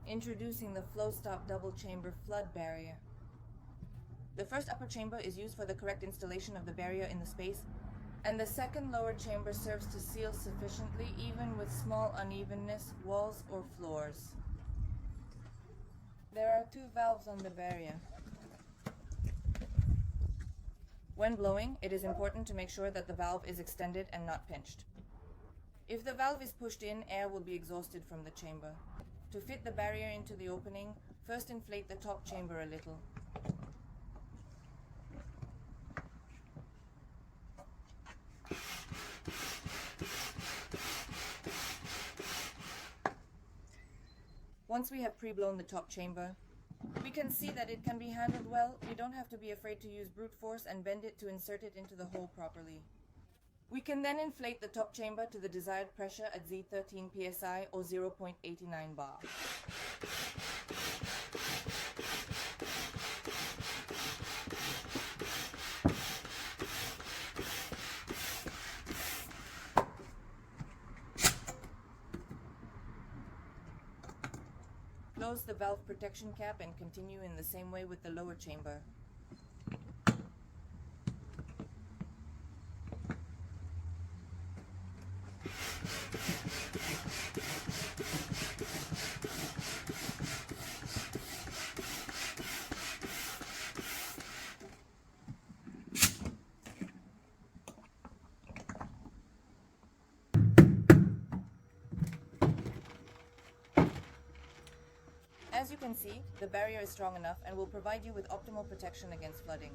Introducing the FlowStop double chamber flood barrier. The first upper chamber is used for the correct installation of the barrier in the space, and the second lower chamber serves to seal sufficiently even with small unevenness, walls or floors. There are 2 valves on the barrier. When blowing, it is important to make sure that the valve is extended and not pinched. If the valve is pushed in, air will be exhausted from the chamber. To fit the barrier into the opening, first inflate the top chamber a little. Once we have pre-blown the top chamber, we can see that it can be handled well. We don't have to be afraid to use brute force and bend it to insert it into the hole properly. We can then inflate the top chamber to the desired pressure at Z13 psi or 0.89 bar. Close the valve protection cap and continue in the same way with the lower chamber. As you can see, the barrier is strong enough and will provide you with optimal protection against flooding.